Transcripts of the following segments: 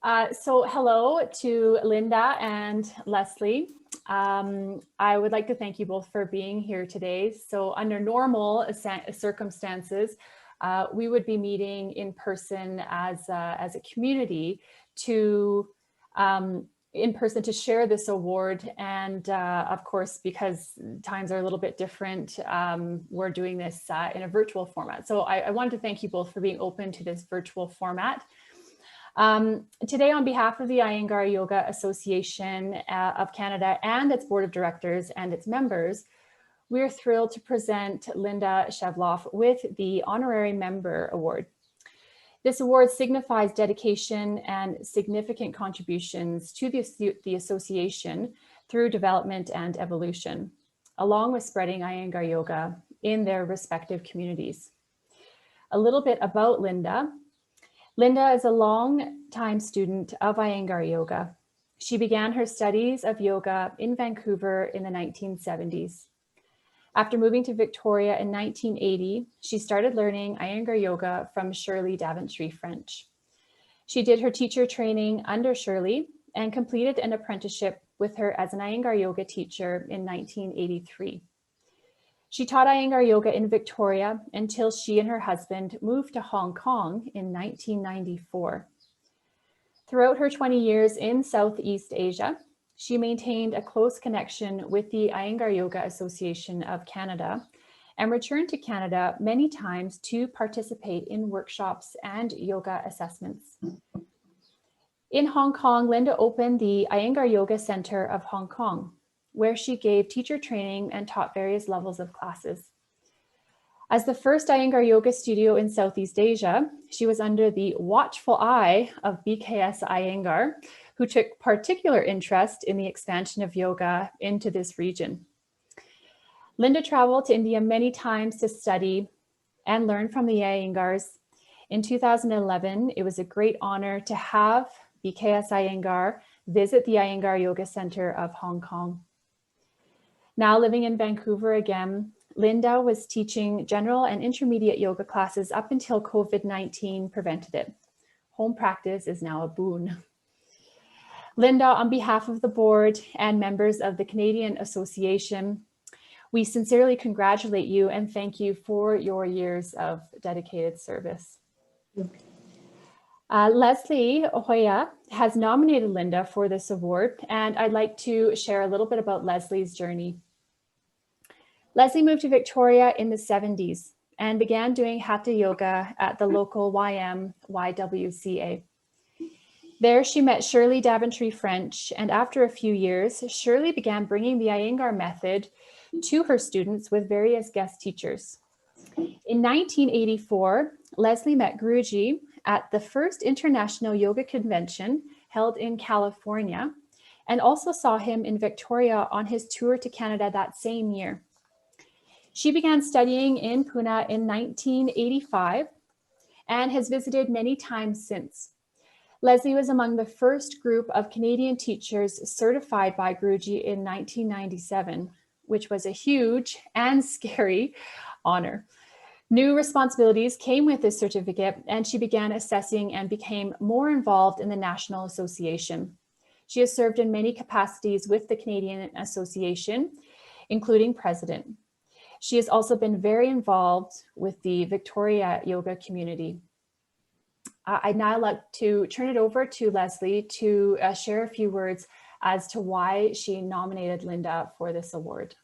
So hello to Linda and Leslie. I would like to thank you both for being here today. So under normal circumstances, we would be meeting in person as a community to share this award. And of course, because times are a little bit different, we're doing this in a virtual format. So I wanted to thank you both for being open to this virtual format. Today, on behalf of the Iyengar Yoga Association of Canada and its board of directors and its members, we're thrilled to present Linda Shevloff with the Honorary Member Award. This award signifies dedication and significant contributions to the association through development and evolution, along with spreading Iyengar Yoga in their respective communities. A little bit about Linda. Linda is a long-time student of Iyengar Yoga. She began her studies of yoga in Vancouver in the 1970s. After moving to Victoria in 1980, she started learning Iyengar Yoga from Shirley Daventry French. She did her teacher training under Shirley and completed an apprenticeship with her as an Iyengar Yoga teacher in 1983. She taught Iyengar Yoga in Victoria until she and her husband moved to Hong Kong in 1994. Throughout her 20 years in Southeast Asia, she maintained a close connection with the Iyengar Yoga Association of Canada and returned to Canada many times to participate in workshops and yoga assessments. In Hong Kong, Linda opened the Iyengar Yoga Center of Hong Kong, where she gave teacher training and taught various levels of classes. As the first Iyengar Yoga studio in Southeast Asia, she was under the watchful eye of B.K.S. Iyengar, who took particular interest in the expansion of yoga into this region. Linda traveled to India many times to study and learn from the Iyengars. In 2011, it was a great honor to have B.K.S. Iyengar visit the Iyengar Yoga Center of Hong Kong. Now living in Vancouver again, Linda was teaching general and intermediate yoga classes up until COVID-19 prevented it. Home practice is now a boon. Linda, on behalf of the board and members of the Canadian Association, we sincerely congratulate you and thank you for your years of dedicated service. Leslie Hogya has nominated Linda for this award, and I'd like to share a little bit about Leslie's journey. Leslie moved to Victoria in the 70s and began doing Hatha Yoga at the local YWCA. There she met Shirley Daventry French, and after a few years, Shirley began bringing the Iyengar method to her students with various guest teachers. In 1984, Leslie met Guruji at the first International Yoga Convention held in California, and also saw him in Victoria on his tour to Canada that same year. She began studying in Pune in 1985 and has visited many times since. Leslie was among the first group of Canadian teachers certified by Guruji in 1997, which was a huge and scary honor. New responsibilities came with this certificate, and she began assessing and became more involved in the National Association. She has served in many capacities with the Canadian Association, including president. She has also been very involved with the Victoria yoga community. I'd now like to turn it over to Leslie to share a few words as to why she nominated Linda for this award.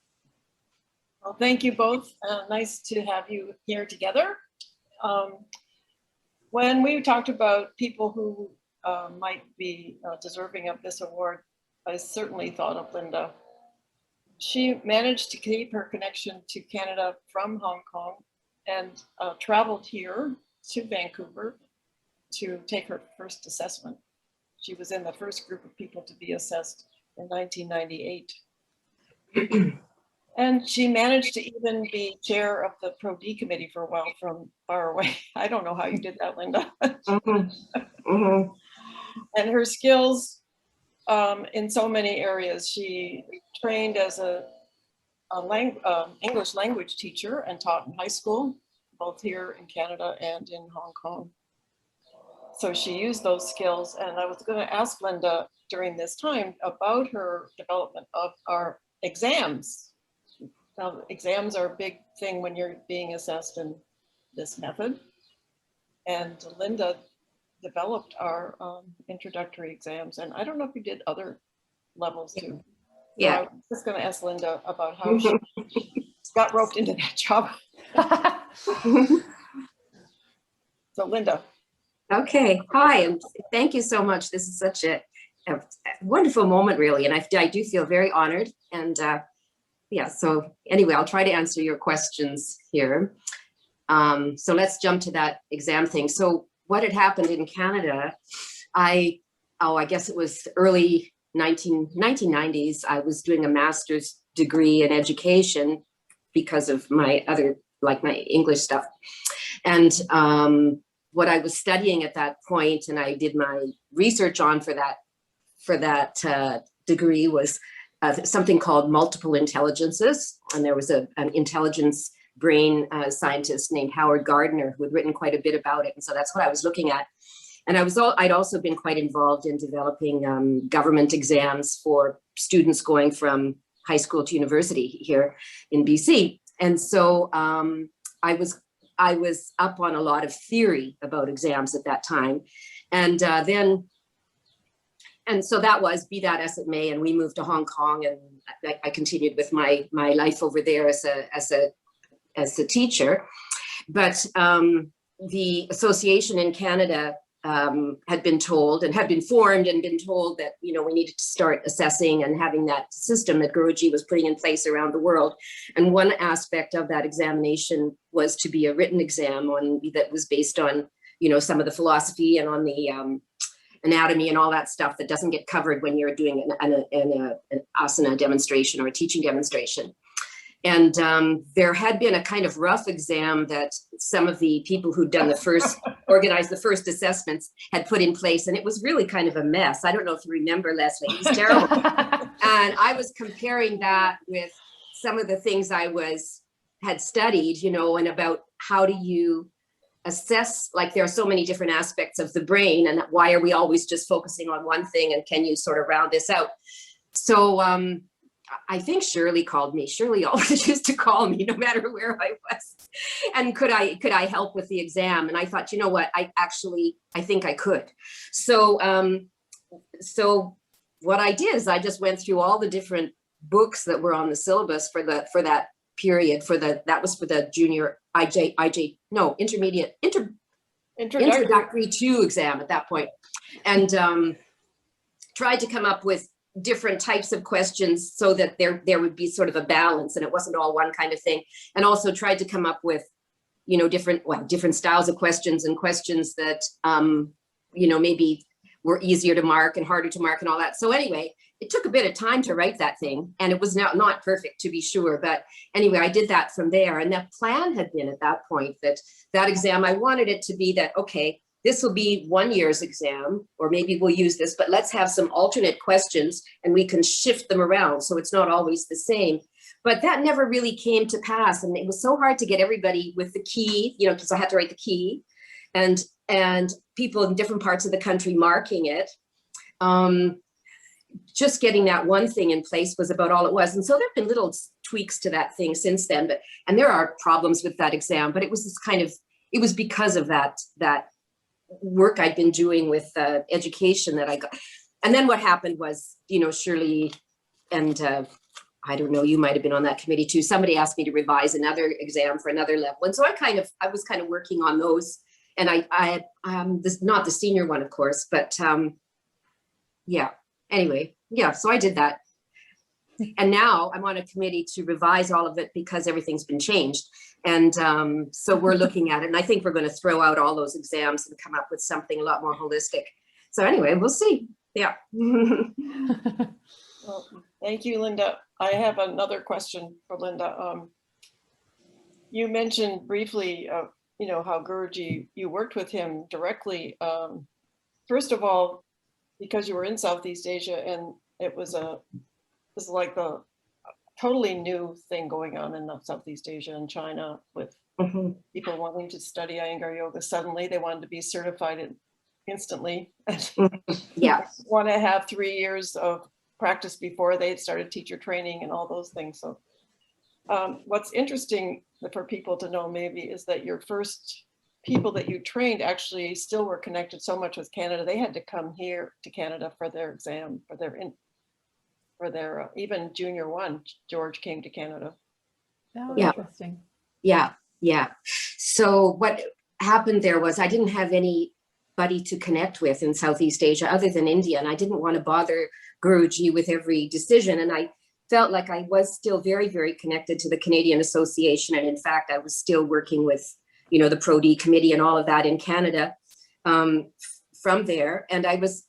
Well, thank you both. Nice to have you here together. When we talked about people who might be deserving of this award, I certainly thought of Linda. She managed to keep her connection to Canada from Hong Kong and traveled here to Vancouver to take her first assessment. She was in the first group of people to be assessed in 1998. And she managed to even be chair of the Pro D committee for a while from far away. I don't know how you did that, Linda. And her skills in so many areas. She trained as a English language teacher and taught in high school, both here in Canada and in Hong Kong. so she used those skills. And I was going to ask Linda during this time about her development of our exams. Now, exams are a big thing when you're being assessed in this method. And Linda developed our introductory exams. And I don't know if you did other levels too. Yeah. So I was just going to ask Linda about how she got roped into that job. So Linda. Okay, hi, and thank you so much. This is such a wonderful moment, really, and I do feel very honored. And yeah, so anyway, I'll try to answer your questions here. So let's jump to that exam thing. So what had happened in Canada, I guess it was early 1990s. I was doing a master's degree in education because of my other, like my English stuff. And what I was studying at that point, and I did my research on for that degree, was something called multiple intelligences. And there was an intelligence brain scientist named Howard Gardner who had written quite a bit about it. And so that's what I was looking at. And I'd also been quite involved in developing government exams for students going from high school to university here in BC. And so I was up on a lot of theory about exams at that time. And so that was, be that as it may, and we moved to Hong Kong, and I continued with my life over there as a teacher. But the association in Canada had been told and had been formed and been told that, you know, we needed to start assessing and having that system that Guruji was putting in place around the world. And one aspect of that examination was to be a written exam that was based on, you know, some of the philosophy and on the anatomy and all that stuff that doesn't get covered when you're doing an asana demonstration or a teaching demonstration. And there had been a kind of rough exam that some of the people who'd done organized the first assessments had put in place. And it was really kind of a mess. I don't know if you remember, Leslie, it was terrible. And I was comparing that with some of the things I had studied, you know, and about how do you assess, like there are so many different aspects of the brain, and why are we always just focusing on one thing, and can you sort of round this out? So I think Shirley called me. Shirley always used to call me no matter where I was. And could I help with the exam? And I thought, you know what, I think I could. So what I did is I just went through all the different books that were on the syllabus for that period, that was for the junior intermediate, introductory 2 exam at that point. And tried to come up with different types of questions so that there would be sort of a balance and it wasn't all one kind of thing. And also tried to come up with, you know, different styles of questions, and questions that, you know, maybe were easier to mark and harder to mark and all that. So anyway, it took a bit of time to write that thing, and it was not perfect, to be sure. But anyway, I did that from there. And the plan had been at that point that exam, I wanted it to be that, okay, this will be 1 year's exam, or maybe we'll use this, but let's have some alternate questions and we can shift them around so it's not always the same. But that never really came to pass. And it was so hard to get everybody with the key, you know, because I had to write the key, and people in different parts of the country marking it. Just getting that one thing in place was about all it was. And so there have been little tweaks to that thing since then, and there are problems with that exam, but it was this kind of, it was because of that work I'd been doing with education that I got. And then what happened was, you know, Shirley and I don't know, you might have been on that committee too. Somebody asked me to revise another exam for another level. And so I was kind of working on those. And I had, not the senior one, of course, but yeah, anyway, yeah, so I did that. And now I'm on a committee to revise all of it because everything's been changed. And so we're looking at it, and I think we're going to throw out all those exams and come up with something a lot more holistic. So anyway, we'll see. Yeah. Well, thank you, Linda. I have another question for Linda. You mentioned briefly, you know, how Guruji, you worked with him directly. First of all, because you were in Southeast Asia, and it was like a totally new thing going on in Southeast Asia and China with people wanting to study Iyengar yoga. Suddenly they wanted to be certified instantly. Yeah. Want to have 3 years of practice before they started teacher training and all those things. So what's interesting for people to know maybe is that your first people that you trained actually still were connected so much with Canada. They had to come here to Canada for their exam, for their even junior one. George came to Canada. Oh, Yeah. interesting. Yeah. Yeah. So what happened there was I didn't have anybody to connect with in Southeast Asia other than India. And I didn't want to bother Guruji with every decision. And I felt like I was still very, very connected to the Canadian Association. And in fact, I was still working with, you know, the Pro-D committee and all of that in Canada from there. And I was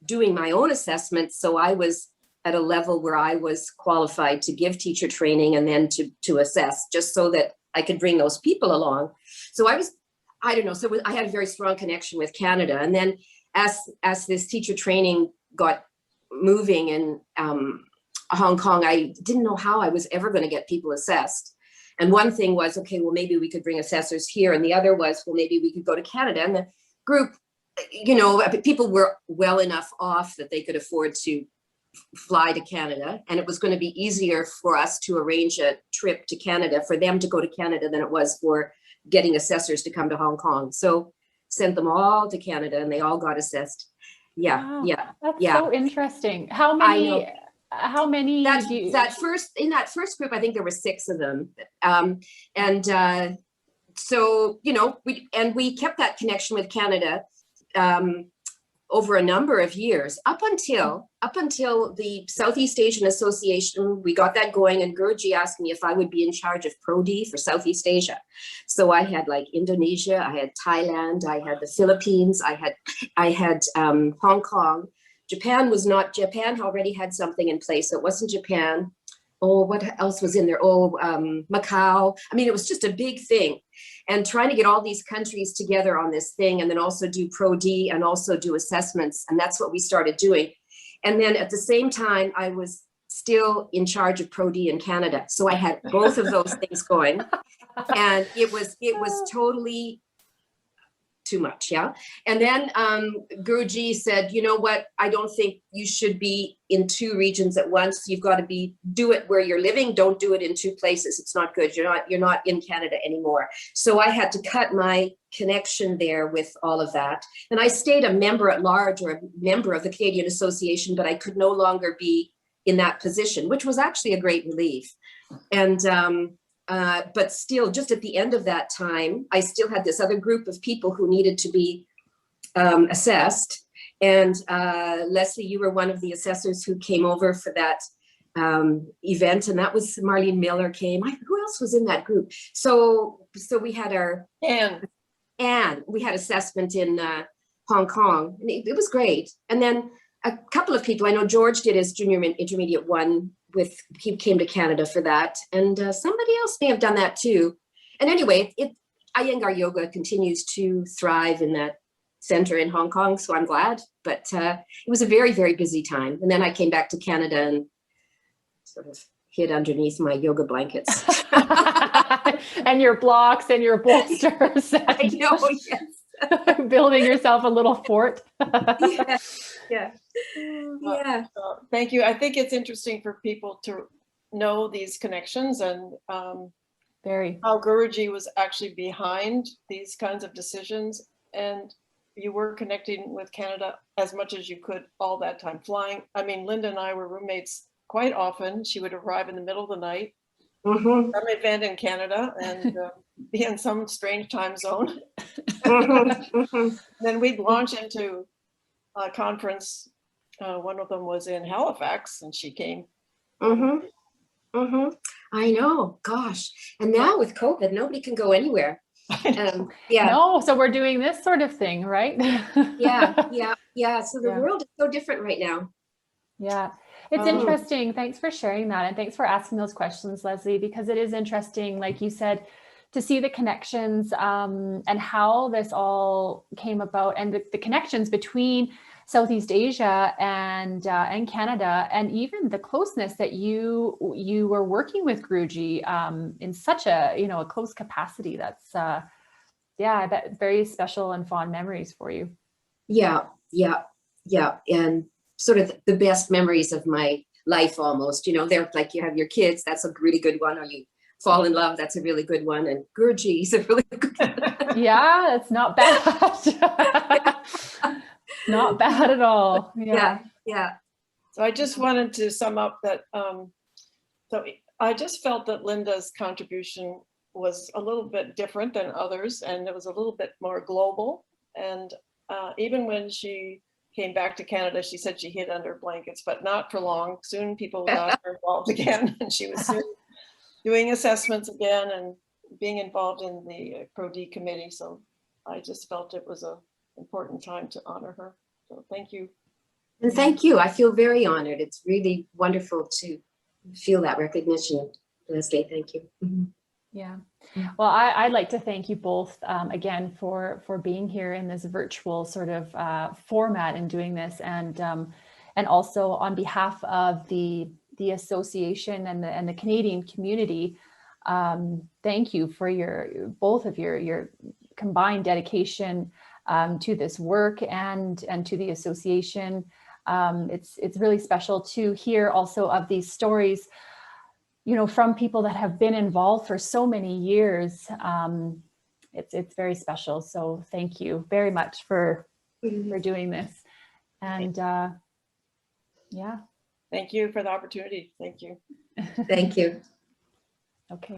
doing my own assessments. So I was at a level where I was qualified to give teacher training and then to assess, just so that I could bring those people along. So I don't know, so I had a very strong connection with Canada. And then as this teacher training got moving in Hong Kong, I didn't know how I was ever going to get people assessed. And one thing was, okay, well, maybe we could bring assessors here. And the other was, well, maybe we could go to Canada. And the group, you know, people were well enough off that they could afford to fly to Canada. And it was going to be easier for us to arrange a trip to Canada, for them to go to Canada, than it was for getting assessors to come to Hong Kong. So sent them all to Canada and they all got assessed. Yeah. Wow, Yeah. that's Yeah. so interesting. How I know. many do you... In that first group, I think there were 6 of them. So, you know, we kept that connection with Canada over a number of years, up until the Southeast Asian Association. We got that going, and Guruji asked me if I would be in charge of Pro-D for Southeast Asia. So I had like Indonesia, I had Thailand, I had the Philippines, I had Hong Kong. Japan already had something in place. So it wasn't Japan. Oh, what else was in there? Oh, Macau. I mean, it was just a big thing. And trying to get all these countries together on this thing, and then also do Pro-D and also do assessments. And that's what we started doing. And then at the same time, I was still in charge of Pro-D in Canada. So I had both of those things going. And it was totally too much. Yeah. And then Guruji said, you know what, I don't think you should be in 2 regions at once. You've got to do it where you're living. Don't do it in 2 places. It's not good. You're not in Canada anymore. So I had to cut my connection there with all of that. And I stayed a member at large, or a member of the Canadian Association, but I could no longer be in that position, which was actually a great relief. And but still, just at the end of that time, I still had this other group of people who needed to be assessed. And Leslie, you were one of the assessors who came over for that event, and that was Marlene Miller came. Who else was in that group? So we had and we had assessment in Hong Kong, and it was great. And then a couple of people, I know George did his junior intermediate one. He came to Canada for that, and somebody else may have done that too. And anyway, Iyengar yoga continues to thrive in that center in Hong Kong, so I'm glad. But it was a very, very busy time. And then I came back to Canada and sort of hid underneath my yoga blankets. And your blocks and your bolsters. I know, yes. Building yourself a little fort. Yeah. Thank you. I think it's interesting for people to know these connections, and how Guruji was actually behind these kinds of decisions. And you were connecting with Canada as much as you could all that time, flying. I mean, Linda and I were roommates quite often. She would arrive in the middle of the night, some event in Canada, and be in some strange time zone. Then we'd launch into a conference. One of them was in Halifax, and she came. I know, gosh. And now with COVID, nobody can go anywhere. Yeah. No, so we're doing this sort of thing, right? Yeah. So the world is so different right now. Yeah. It's interesting. Thanks for sharing that. And thanks for asking those questions, Leslie, because it is interesting, like you said, to see the connections and how this all came about, and the connections between Southeast Asia and Canada, and even the closeness that you were working with Guruji in such a close capacity. That's I bet very special and fond memories for you. Yeah, yeah, yeah. And sort of the best memories of my life almost, you know, they're like you have your kids, that's a really good one, or you fall in love, that's a really good one. And Guruji is a really good one. Yeah, it's not bad. Not bad at all. Yeah, yeah. So I just wanted to sum up that, so I just felt that Linda's contribution was a little bit different than others, and it was a little bit more global. And even when she came back to Canada, she said she hid under blankets, but not for long. Soon people got her involved again, and she was soon doing assessments again and being involved in the Pro-D committee. So I just felt it was an important time to honor her. So thank you. And thank you. I feel very honored. It's really wonderful to feel that recognition. Leslie, thank you. Yeah. Well, I'd like to thank you both again for being here in this virtual sort of format and doing this, and also on behalf of the association and the Canadian community. Thank you for both of your combined dedication to this work and to the association. It's really special to hear also of these stories, you know, from people that have been involved for so many years. It's very special. So thank you very much for doing this. And yeah. Thank you for the opportunity. Thank you. Thank you. Okay.